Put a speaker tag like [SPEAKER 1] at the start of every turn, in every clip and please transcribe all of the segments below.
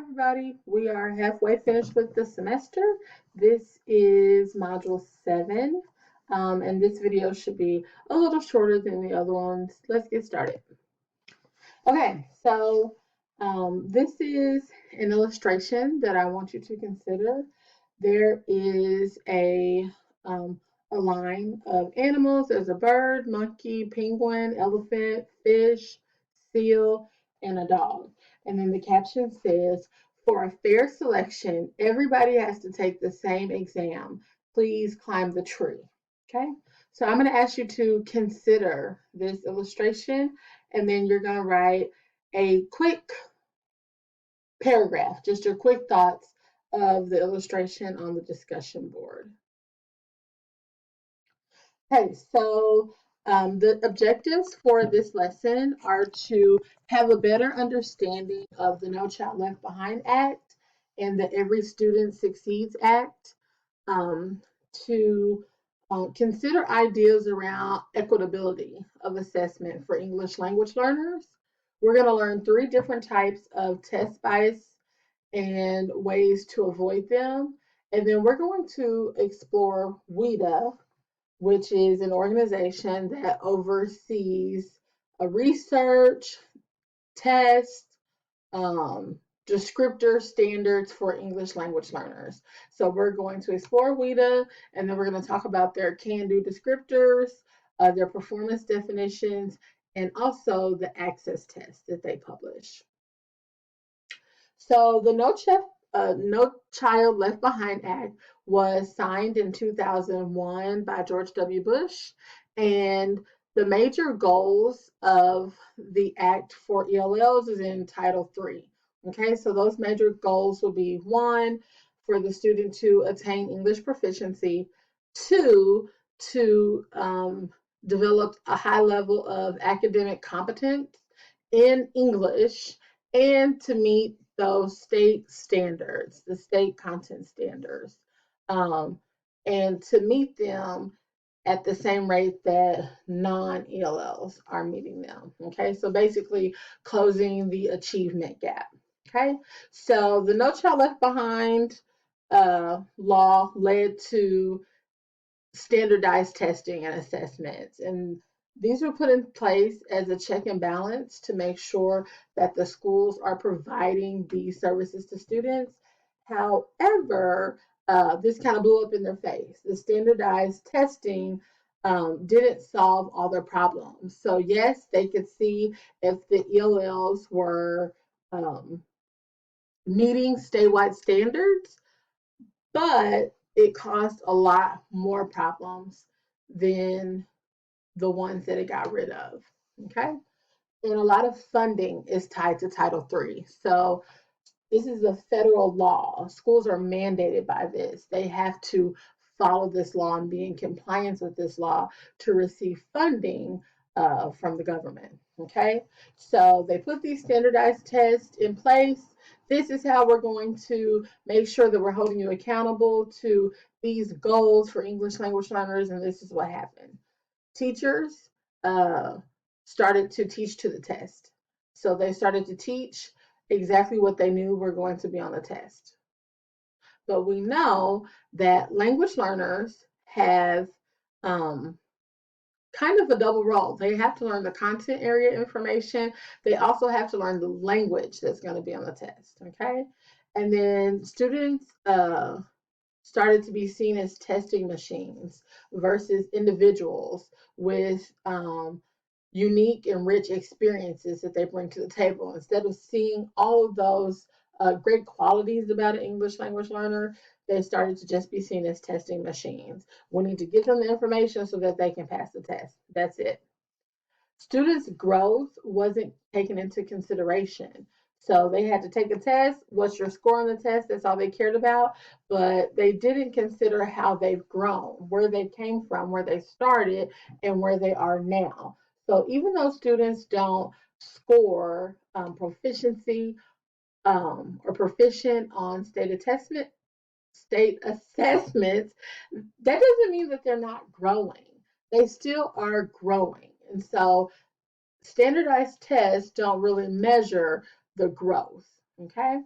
[SPEAKER 1] everybody. We are halfway finished with the semester. This is Module 7, and this video should be a little shorter than the other ones. Let's get started. Okay, so this is an illustration that I want you to consider. There is a line of animals. There's a bird, monkey, penguin, elephant, fish, seal, and a dog. And then the caption says, for a fair selection, everybody has to take the same exam. Please climb the tree. Okay, so I'm going to ask you to consider this illustration, and then you're going to write a quick paragraph, just your quick thoughts of the illustration on the discussion board. Okay, so the objectives for this lesson are to have a better understanding of the No Child Left Behind Act and the Every Student Succeeds Act, to consider ideas around equitability of assessment for English language learners. We're going to learn 3 different types of test bias and ways to avoid them. And then we're going to explore WIDA, which is an organization that oversees a research, test, descriptor standards for English language learners. So we're going to explore WIDA, and then we're going to talk about their can-do descriptors, their performance definitions, and also the access test that they publish. So the No Child Left Behind Act was signed in 2001 by George W. Bush, and the major goals of the act for ELLs is in Title III. Okay, so those major goals will be 1, for the student to attain English proficiency, 2, to develop a high level of academic competence in English, and to meet those state standards, the state content standards, and to meet them at the same rate that non-ELLs are meeting them. Okay, so basically closing the achievement gap. Okay, so the No Child Left Behind law led to standardized testing and assessments, and these were put in place as a check and balance to make sure that the schools are providing these services to students. However, this kind of blew up in their face. The standardized testing didn't solve all their problems. So yes, they could see if the ELLs were meeting statewide standards, but it caused a lot more problems than the ones that it got rid of. Okay, and a lot of funding is tied to Title III. So this is a federal law. Schools are mandated by this. They have to follow this law and be in compliance with this law to receive funding from the government. Okay, so they put these standardized tests in place. This is how we're going to make sure that we're holding you accountable to these goals for English language learners, and this is what happened. Teachers started to teach to the test. So they started to teach exactly what they knew were going to be on the test. But we know that language learners have kind of a double role. They have to learn the content area information. They also have to learn the language that's going to be on the test. Okay, and then students started to be seen as testing machines versus individuals with unique and rich experiences that they bring to the table. Instead of seeing all of those great qualities about an English language learner, they started to just be seen as testing machines. We need to give them the information so that they can pass the test. That's it. Students' growth wasn't taken into consideration. So they had to take a test. What's your score on the test? That's all they cared about. But they didn't consider how they've grown, where they came from, where they started, and where they are now. So even though students don't score proficiency or proficient on state assessments, that doesn't mean that they're not growing. They still are growing. And so standardized tests don't really measure the growth. Okay.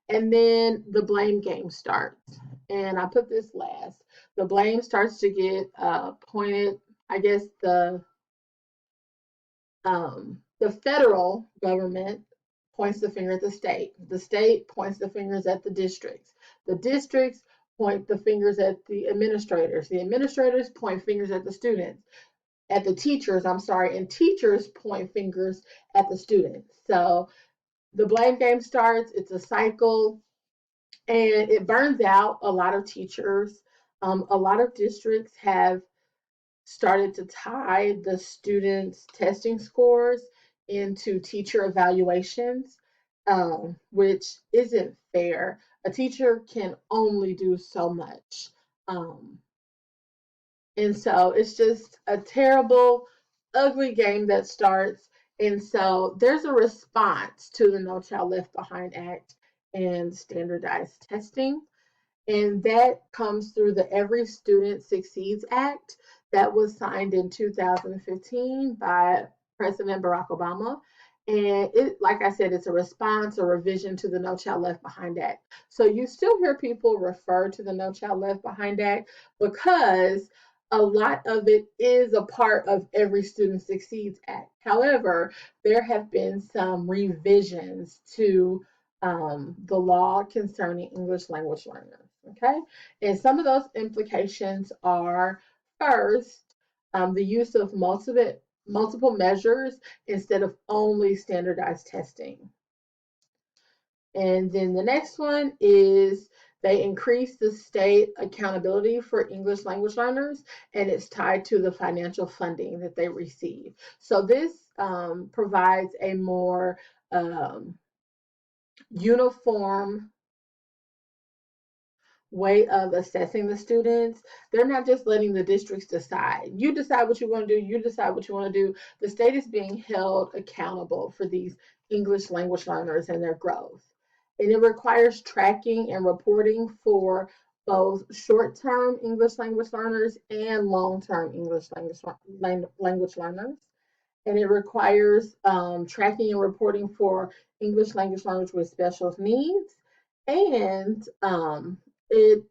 [SPEAKER 1] And then the blame game starts. And I put this last. The blame starts to get pointed. I guess the federal government points the finger at the state. The state points the fingers at the districts. The districts point the fingers at the administrators. The administrators point fingers at the students, at the teachers, I'm sorry, and teachers point fingers at the students. So the blame game starts, it's a cycle, and it burns out a lot of teachers. A lot of districts have started to tie the students' testing scores into teacher evaluations, which isn't fair. A teacher can only do so much. Um, and so it's just a terrible, ugly game that starts. And so there's a response to the No Child Left Behind Act and standardized testing. And that comes through the Every Student Succeeds Act that was signed in 2015 by President Barack Obama. And it, like I said, it's a response, a revision to the No Child Left Behind Act. So you still hear people refer to the No Child Left Behind Act because a lot of it is a part of Every Student Succeeds Act. However, there have been some revisions to the law concerning English language learners. Okay, and some of those implications are first, the use of multiple measures instead of only standardized testing. And then the next one is they increase the state accountability for English language learners, and it's tied to the financial funding that they receive. So this provides a more uniform way of assessing the students. They're not just letting the districts decide. You decide what you want to do, you decide what you want to do. The state is being held accountable for these English language learners and their growth. And it requires tracking and reporting for both short-term English language learners and long-term English language learners. And it requires tracking and reporting for English language learners with special needs. And it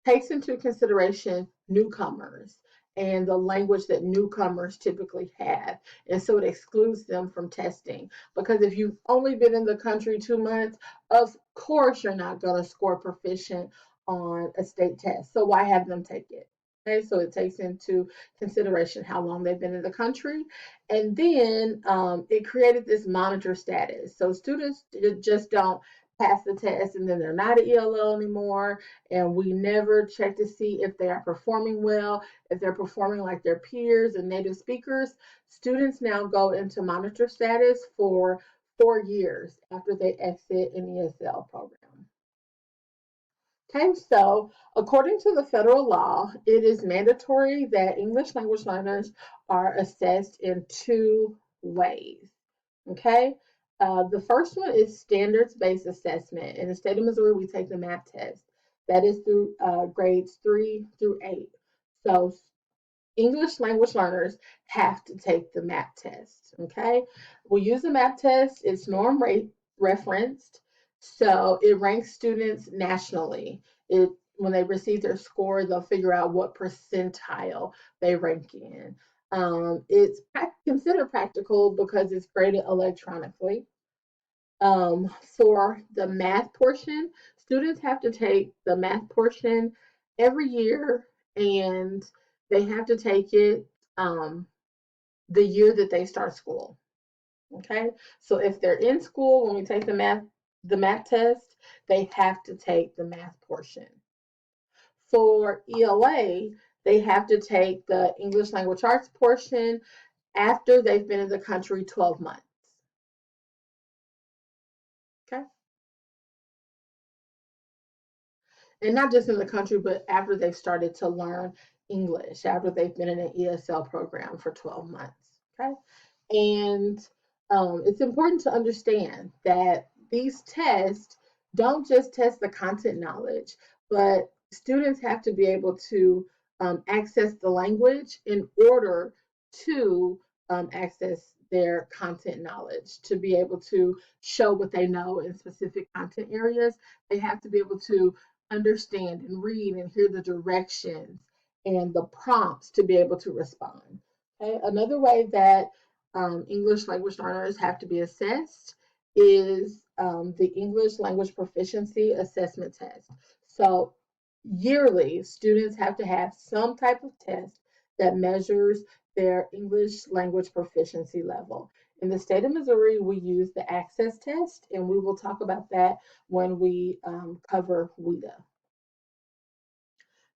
[SPEAKER 1] takes into consideration newcomers and the language that newcomers typically have. And so it excludes them from testing. Because if you've only been in the country 2 months, of course you're not going to score proficient on a state test. So why have them take it? Okay, so it takes into consideration how long they've been in the country. And then it created this monitor status. So students just don't pass the test and then they're not an ELL anymore. And we never check to see if they are performing well, if they're performing like their peers and native speakers. Students now go into monitor status for 4 years after they exit an ESL program. Okay, so according to the federal law, it is mandatory that English language learners are assessed in 2 ways. Okay, the first one is standards-based assessment. In the state of Missouri, we take the MAP test. That is through grades 3 through 8. So English language learners have to take the MAP test. Okay, we use the MAP test. It's norm rate referenced, so it ranks students nationally. It when they receive their score, they'll figure out what percentile they rank in. It's considered practical because it's graded electronically. For the math portion, students have to take the math portion every year, and they have to take it the year that they start school. Okay, so if they're in school when we take the math test, they have to take the math portion. For ELA, they have to take the English language arts portion after they've been in the country 12 months. Okay. And not just in the country, but after they've started to learn English, after they've been in an ESL program for 12 months. Okay. And it's important to understand that these tests don't just test the content knowledge, but students have to be able to access the language in order to access their content knowledge. To be able to show what they know in specific content areas, they have to be able to understand and read and hear the directions and the prompts to be able to respond. Okay? Another way that English language learners have to be assessed is the English language proficiency assessment test. So yearly, students have to have some type of test that measures their English language proficiency level. In the state of Missouri, we use the access test, and we will talk about that when we cover WIDA.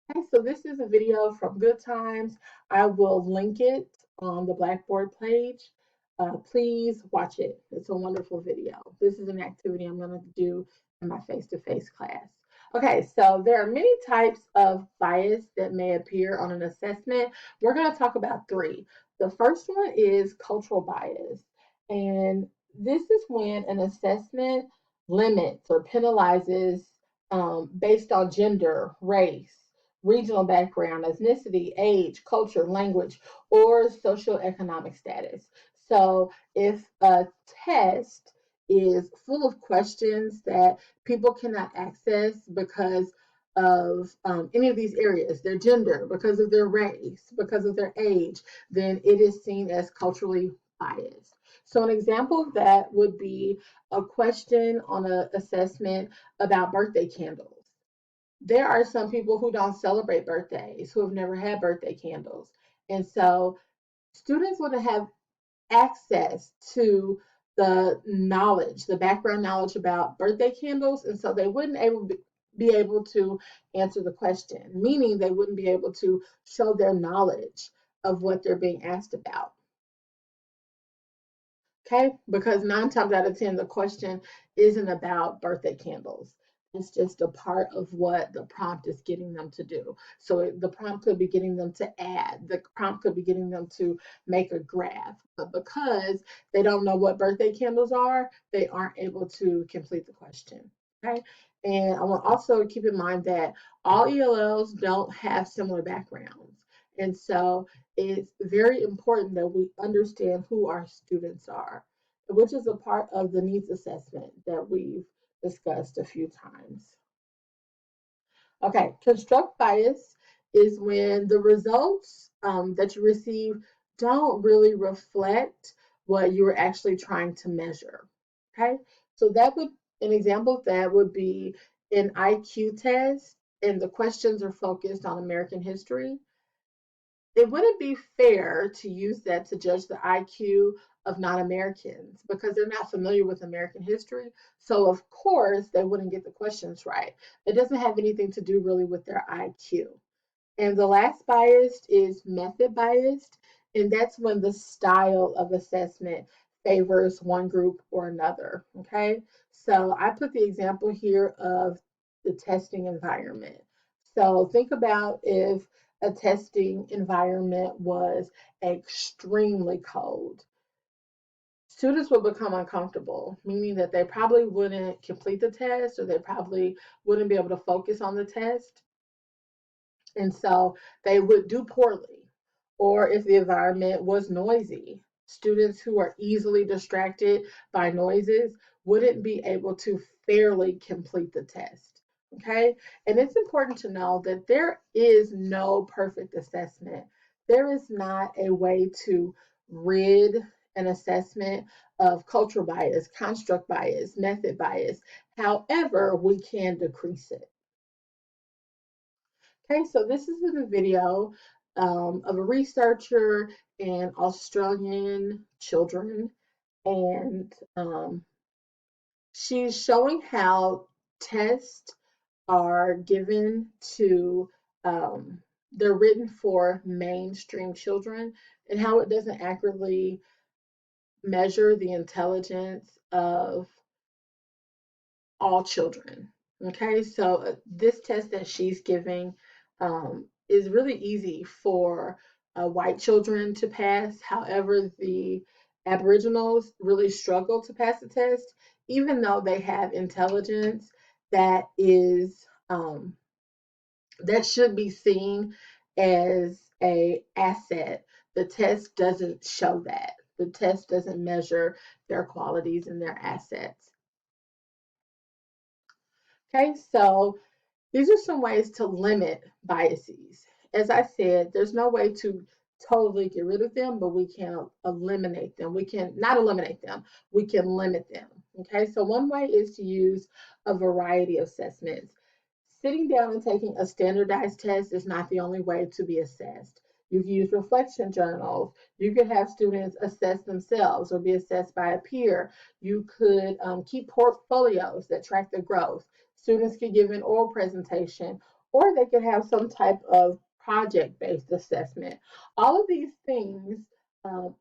[SPEAKER 1] Okay, so this is a video from Good Times. I will link it on the Blackboard page. Please watch it. It's a wonderful video. This is an activity I'm going to do in my face-to-face class. Okay, so there are many types of bias that may appear on an assessment. We're going to talk about three. The first one is cultural bias. And this is when an assessment limits or penalizes based on gender, race, regional background, ethnicity, age, culture, language, or socioeconomic status. So if a test is full of questions that people cannot access because of any of these areas, their gender, because of their race, because of their age, then it is seen as culturally biased. So an example of that would be a question on an assessment about birthday candles. There are some people who don't celebrate birthdays, who have never had birthday candles. And so students want to have access to the knowledge, the background knowledge about birthday candles, and so they wouldn't be able to answer the question, meaning they wouldn't be able to show their knowledge of what they're being asked about. Okay, because 9 times out of 10, the question isn't about birthday candles. It's just a part of what the prompt is getting them to do. So the prompt could be getting them to add, the prompt could be getting them to make a graph. But because they don't know what birthday candles are, they aren't able to complete the question. Okay, and I want also keep in mind that all ELLs don't have similar backgrounds. And so it's very important that we understand who our students are, which is a part of the needs assessment that we've discussed a few times. Okay, construct bias is when the results that you receive don't really reflect what you were actually trying to measure. Okay, so that would, an example of that would be an IQ test, and the questions are focused on American history. It wouldn't be fair to use that to judge the IQ of non-Americans because they're not familiar with American history. So of course they wouldn't get the questions right. It doesn't have anything to do really with their IQ. And the last bias is method biased, and that's when the style of assessment favors one group or another. Okay, so I put the example here of the testing environment. So think about if a testing environment was extremely cold. Students would become uncomfortable, meaning that they probably wouldn't complete the test or they probably wouldn't be able to focus on the test. And so they would do poorly. Or if the environment was noisy, students who are easily distracted by noises wouldn't be able to fairly complete the test. Okay, and it's important to know that there is no perfect assessment. There is not a way to rid an assessment of cultural bias, construct bias, method bias. However, we can decrease it. Okay, so this is a video of a researcher and Australian children, and she's showing how tests are given to, they're written for mainstream children, and how it doesn't accurately measure the intelligence of all children. Okay, so this test that she's giving is really easy for white children to pass. However, the Aboriginals really struggle to pass the test, even though they have intelligence that is that should be seen as a asset. The test doesn't show that. The test doesn't measure their qualities and their assets. Okay, so these are some ways to limit biases. As I said, there's no way to totally get rid of them, but we can eliminate them. We can not eliminate them, we can limit them. Okay, so one way is to use a variety of assessments. Sitting down and taking a standardized test is not the only way to be assessed. You can use reflection journals. You could have students assess themselves or be assessed by a peer. You could keep portfolios that track their growth. Students could give an oral presentation, or they could have some type of project-based assessment. All of these things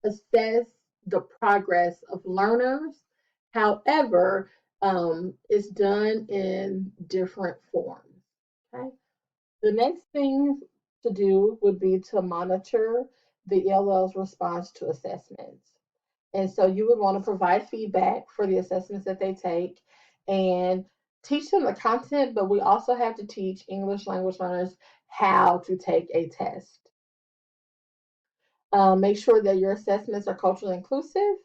[SPEAKER 1] assess the progress of learners. However, it's done in different forms. Okay. The next thing to do would be to monitor the ELL's response to assessments. And so you would want to provide feedback for the assessments that they take and teach them the content, but we also have to teach English language learners how to take a test. Make sure that your assessments are culturally inclusive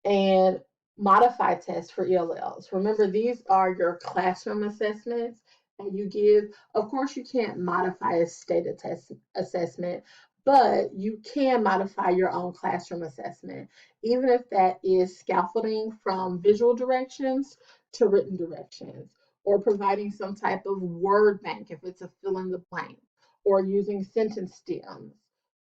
[SPEAKER 1] and modify tests for ELLs. Remember, these are your classroom assessments and you give, of course, you can't modify a stated test assessment, but you can modify your own classroom assessment, even if that is scaffolding from visual directions to written directions, or providing some type of word bank if it's a fill in the blank, or using sentence stems.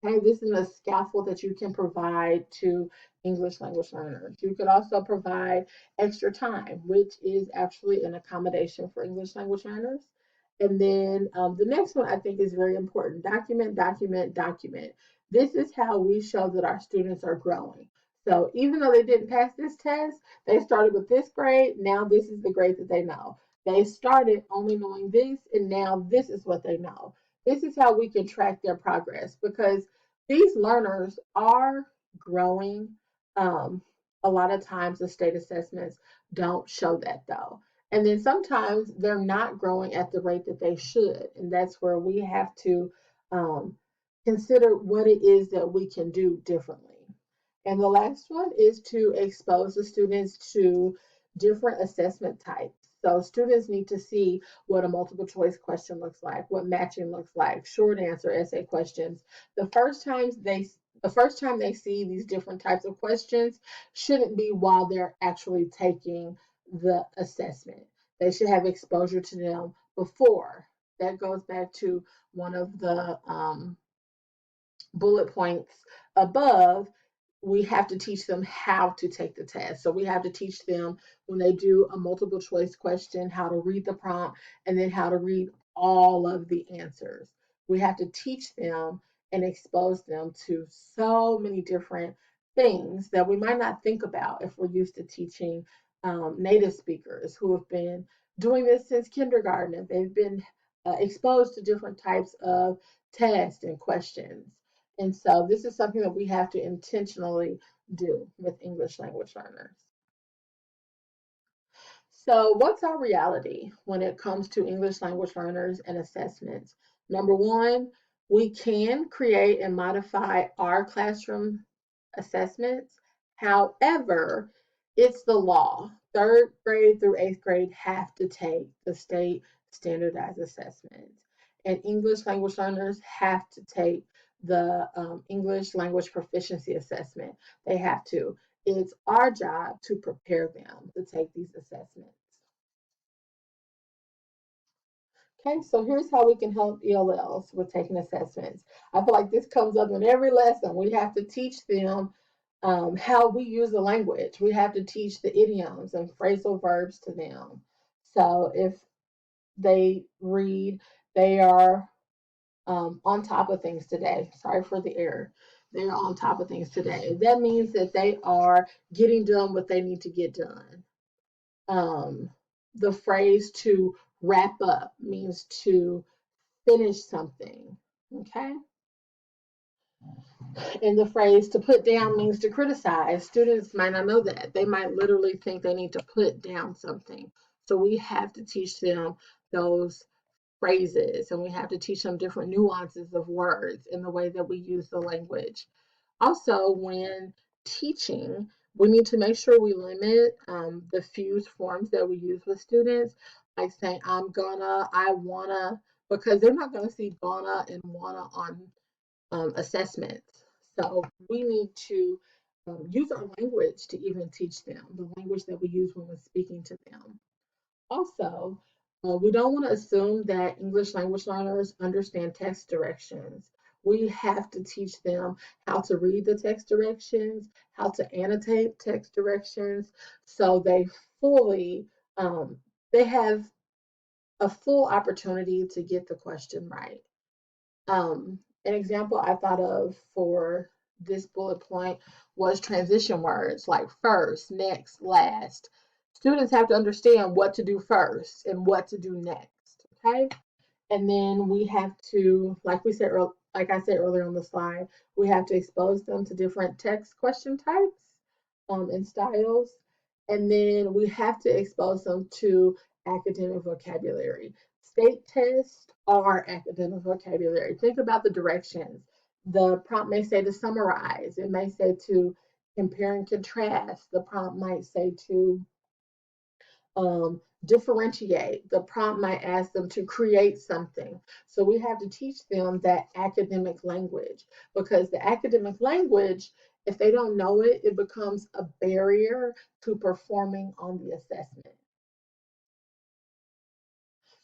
[SPEAKER 1] Okay, this is a scaffold that you can provide to English language learners. You could also provide extra time, which is actually an accommodation for English language learners. And then the next one I think is very important. Document, document, document. This is how we show that our students are growing. So even though they didn't pass this test, they started with this grade. Now this is the grade that they know. They started only knowing this, and now this is what they know. This is how we can track their progress because these learners are growing. um, a lot of times the state assessments don't show that though. And then sometimes they're not growing at the rate that they should. And that's where we have to um, consider what it is that we can do differently. And the last one is to expose the students to different assessment types. So students need to see what a multiple choice question looks like, what matching looks like, short answer essay questions. The first times they the first time they see these different types of questions shouldn't be while they're actually taking the assessment. They should have exposure to them before. That goes back to one of the bullet points above. We have to teach them how to take the test. So we have to teach them when they do a multiple choice question, how to read the prompt and then how to read all of the answers. We have to teach them and expose them to so many different things that we might not think about if we're used to teaching native speakers who have been doing this since kindergarten and they've been exposed to different types of tests and questions. And so this is something that we have to intentionally do with English language learners. So what's our reality when it comes to English language learners and assessments? Number one, we can create and modify our classroom assessments. However, it's the law. Third grade through eighth grade have to take the state standardized assessments. And English language learners have to take the English language proficiency assessment. They have to. It's our job to prepare them to take these assessments. Okay, so here's how we can help ELLs with taking assessments. I feel like this comes up in every lesson. We have to teach them how we use the language. We have to teach the idioms and phrasal verbs to them. So if they read, they are on top of things today. Sorry for the error. They're on top of things today. That means that they are getting done what they need to get done. The phrase to wrap up means to finish something. Okay. And the phrase to put down means to criticize. Students might not know that. They might literally think they need to put down something. So we have to teach them those phrases and we have to teach them different nuances of words in the way that we use the language. Also, when teaching, we need to make sure we limit the fused forms that we use with students, like saying I'm gonna, I wanna, because they're not gonna see gonna and wanna on assessments. So we need to use our language to even teach them, the language that we use when we're speaking to them. Also, we don't want to assume that English language learners understand text directions. We have to teach them how to read the text directions, how to annotate text directions, so fully, um, they have a full opportunity to get the question right. An example I thought of for this bullet point was transition words like first, next, last. Students have to understand what to do first and what to do next. Okay. And then we have to, like I said earlier on the slide, we have to expose them to different text question types and styles. And then we have to expose them to academic vocabulary. State tests are academic vocabulary. Think about the directions. The prompt may say to summarize, it may say to compare and contrast. The prompt might say to differentiate. The prompt might ask them to create something. So we have to teach them that academic language, because the academic language, if they don't know it, it becomes a barrier to performing on the assessment.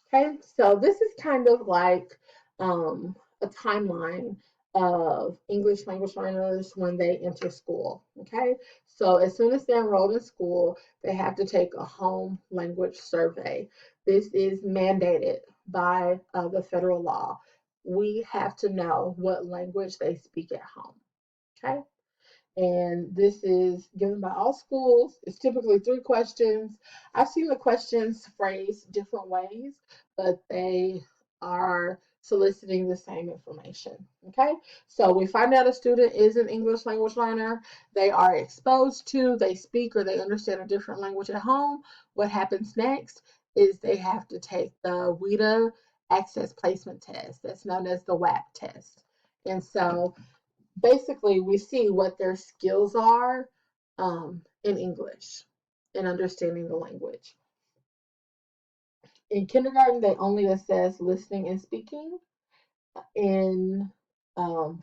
[SPEAKER 1] Okay, so this is kind of like a timeline of English language learners when they enter school. Okay, so as soon as they're enrolled in school, they have to take a home language survey. This is mandated by the federal law. We have to know what language they speak at home. Okay, and this is given by all schools. It's typically 3 questions. I've seen the questions phrased different ways, but they are soliciting the same information. Okay, so we find out a student is an English language learner. They are exposed to, they speak or they understand a different language at home. What happens next is they have to take the WIDA Access Placement Test, that's known as the WAP test. And so basically we see what their skills are in English and understanding the language. In kindergarten, they only assess listening and speaking. In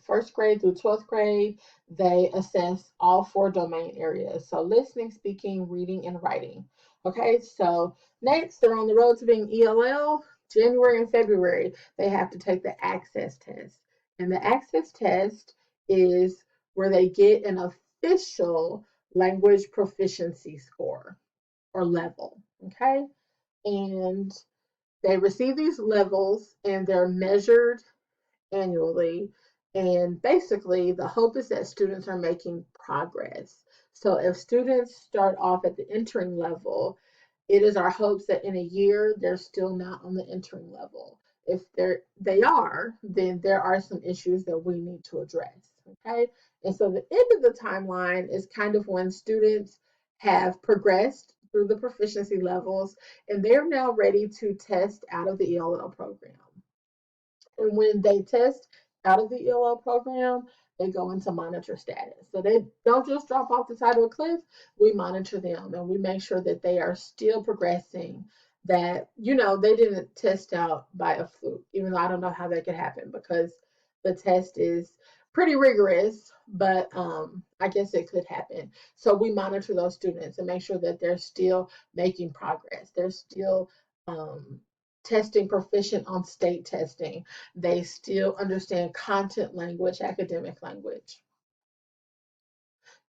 [SPEAKER 1] first grade through 12th grade, they assess all 4 domain areas. So listening, speaking, reading, and writing. Okay, so next they're on the road to being ELL. January and February, they have to take the access test. And the access test is where they get an official language proficiency score or level. Okay, and they receive these levels and they're measured annually. And basically, the hope is that students are making progress. So if students start off at the entering level, it is our hopes that in a year they're still not on the entering level. If they are, then there are some issues that we need to address. Okay. And so the end of the timeline is kind of when students have progressed through the proficiency levels and they're now ready to test out of the ELL program. And when they test out of the ELL program, they go into monitor status. So they don't just drop off the side of a cliff. We monitor them and we make sure that they are still progressing, that, they didn't test out by a fluke, even though I don't know how that could happen because the test is pretty rigorous, but I guess it could happen. So we monitor those students and make sure that they're still making progress. They're still testing proficient on state testing. They still understand content language, academic language.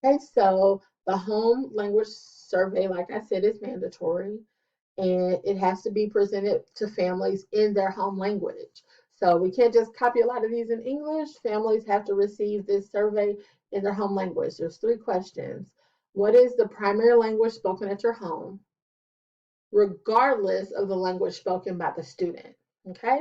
[SPEAKER 1] Okay, so the home language survey, like I said, is mandatory and it has to be presented to families in their home language. So we can't just copy a lot of these in English. Families have to receive this survey in their home language. There's 3 questions. What is the primary language spoken at your home, regardless of the language spoken by the student? Okay.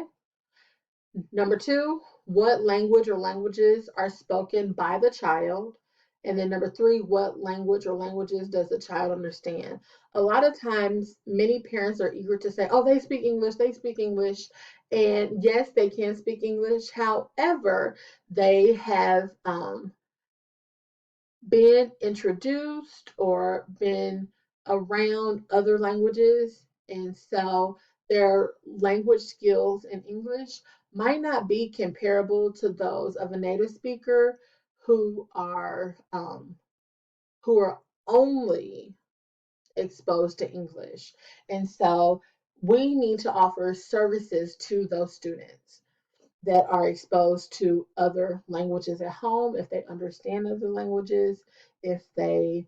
[SPEAKER 1] Number 2, what language or languages are spoken by the child? And then number 3, what language or languages does the child understand? A lot of times, many parents are eager to say, oh, they speak English, they speak English. And yes, they can speak English. However, they have been introduced or been around other languages, and so their language skills in English might not be comparable to those of a native speaker who are um, who are only exposed to English. And so we need to offer services to those students that are exposed to other languages at home, if they understand other languages, if they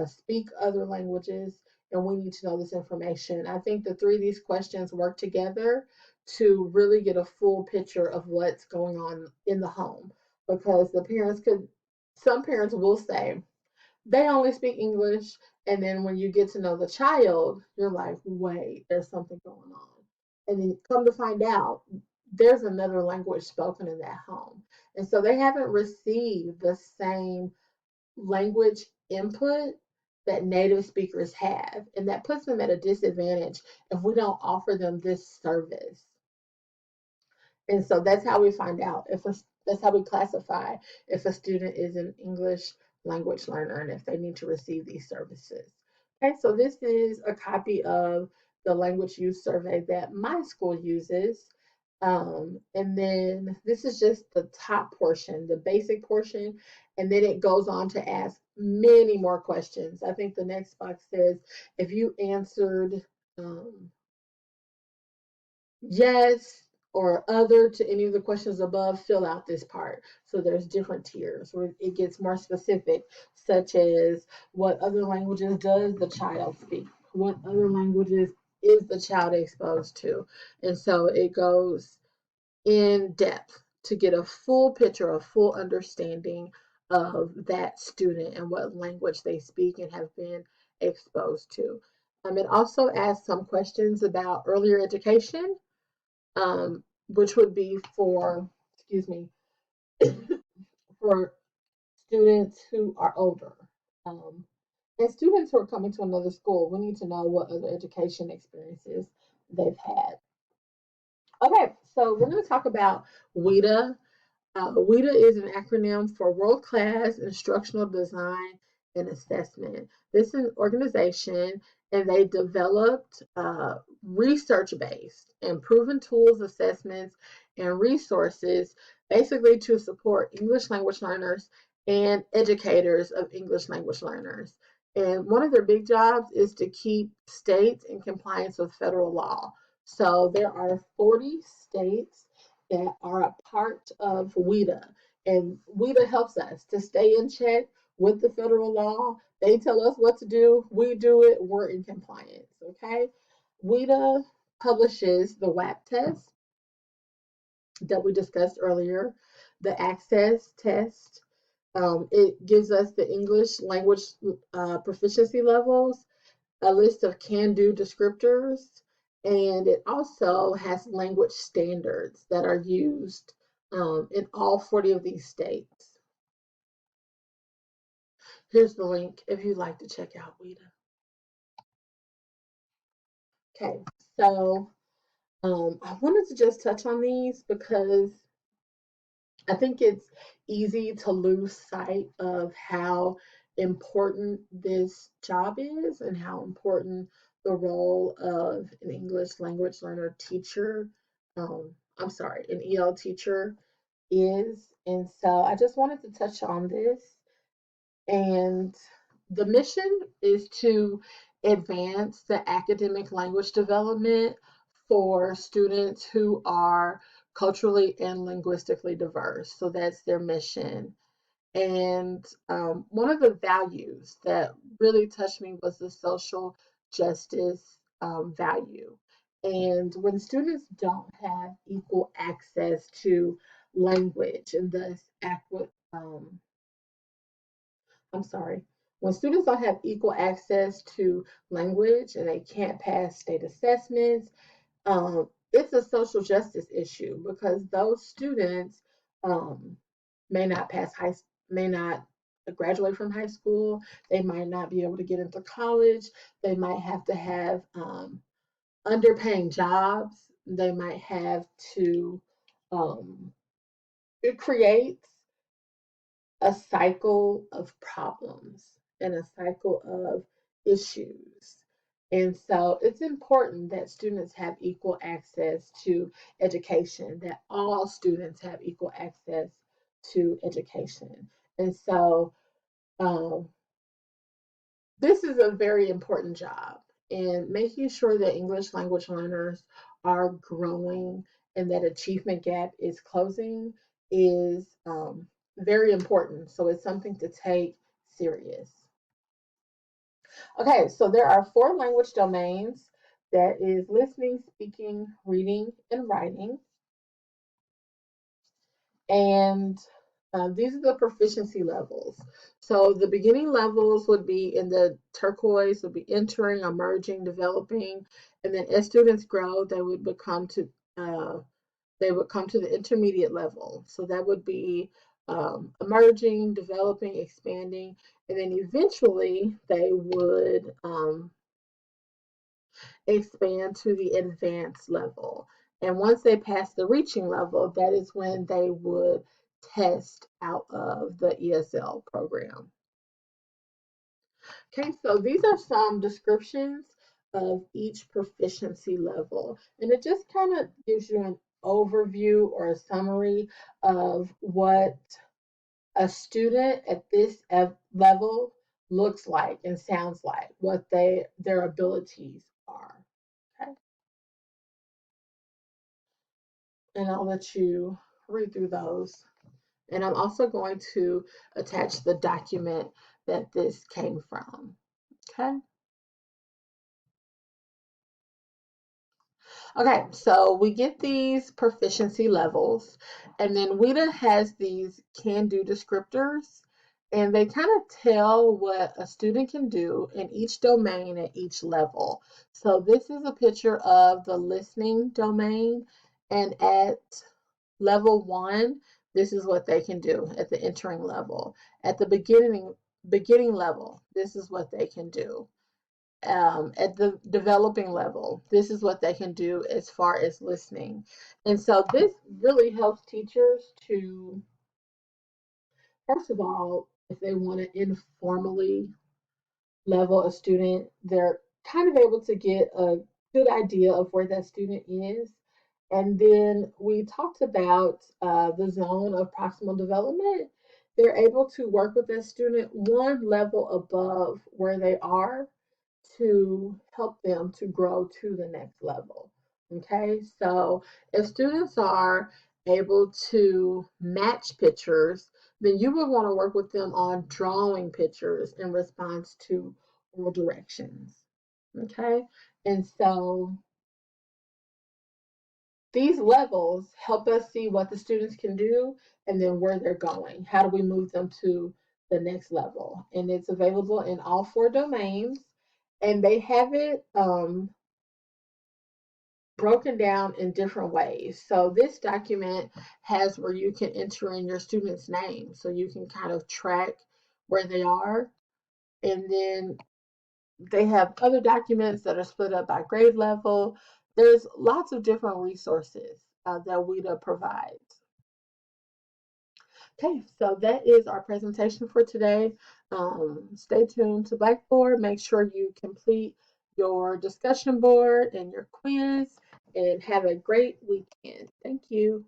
[SPEAKER 1] speak other languages, and we need to know this information. I think the three of these questions work together to really get a full picture of what's going on in the home, because some parents will say, they only speak English. And then when you get to know the child, you're like, wait, there's something going on. And then come to find out, there's another language spoken in that home. And so they haven't received the same language input that native speakers have. And that puts them at a disadvantage if we don't offer them this service. And so that's how we find out if that's how we classify if a student is an English language learner and if they need to receive these services. Okay, so this is a copy of the language use survey that my school uses. And then this is just the top portion, the basic portion, and then it goes on to ask many more questions. I think the next box says if you answered um, yes or other to any of the questions above, fill out this part. So there's different tiers where it gets more specific, such as what other languages does the child speak? What other languages is the child exposed to? And so it goes in depth to get a full picture, a full understanding of that student and what language they speak and have been exposed to. It also asks some questions about earlier education, which would be excuse me, for students who are older. Um, and students who are coming to another school, we need to know what other education experiences they've had. Okay, so we're going to talk about WIDA. WIDA is an acronym for World Class Instructional Design and Assessment. This is an organization, and they developed research-based and proven tools, assessments, and resources basically to support English language learners and educators of English language learners. And one of their big jobs is to keep states in compliance with federal law. So there are 40 states that are a part of WIDA. And WIDA helps us to stay in check with the federal law. They tell us what to do, we do it, we're in compliance, okay? WIDA publishes the WAP test that we discussed earlier, the access test. It gives us the English language proficiency levels, a list of can-do descriptors, and it also has language standards that are used in all 40 of these states. Here's the link if you'd like to check out WIDA. Okay, so I wanted to just touch on these because I think it's easy to lose sight of how important this job is and how important the role of an English language learner teacher, I'm sorry, an EL teacher is. And so I just wanted to touch on this. And the mission is to advance the academic language development for students who are culturally and linguistically diverse. So that's their mission. And one of the values that really touched me was the social justice value. And when students don't have equal access to language and thus I'm sorry, when students don't have equal access to language and they can't pass state assessments, it's a social justice issue because those students um, may not may not graduate from high school. They might not be able to get into college. They might have to have underpaying jobs. They might have to. Um, it creates a cycle of problems and a cycle of issues. And so it's important that students have equal access to education, that all students have equal access to education. And so um, this is a very important job, and making sure that English language learners are growing and that achievement gap is closing is very important. So it's something to take serious. Okay, so there are 4 language domains. That is listening, speaking, reading, and writing. And these are the proficiency levels. So the beginning levels would be in the turquoise, would be entering, emerging, developing, and then as students grow, uh, they would come to the intermediate level. So that would be emerging, developing, expanding, and then eventually they would expand to the advanced level. And once they pass the reaching level, that is when they would test out of the ESL program. Okay, so these are some descriptions of each proficiency level. And it just kind of gives you an overview or a summary of what a student at this level looks like and sounds like, what their abilities are. Okay. And I'll let you read through those. And I'm also going to attach the document that this came from. Okay. Okay, so we get these proficiency levels, and then WIDA has these can do descriptors, and they kind of tell what a student can do in each domain at each level. So this is a picture of the listening domain, and at level 1, this is what they can do at the entering level. At the beginning level, this is what they can do. At the developing level, this is what they can do as far as listening. And so this really helps teachers to, first of all, if they want to informally level a student, they're kind of able to get a good idea of where that student is. And then we talked about the zone of proximal development. They're able to work with that student one level above where they are to help them to grow to the next level. Okay, so if students are able to match pictures, then you would want to work with them on drawing pictures in response to oral directions. Okay, and so these levels help us see what the students can do and then where they're going. How do we move them to the next level? And it's available in all 4 domains, and they have it broken down in different ways. So this document has where you can enter in your student's name, so you can kind of track where they are. And then they have other documents that are split up by grade level. There's lots of different resources that WIDA provides. Okay, so that is our presentation for today. Stay tuned to Blackboard. Make sure you complete your discussion board and your quiz, and have a great weekend. Thank you.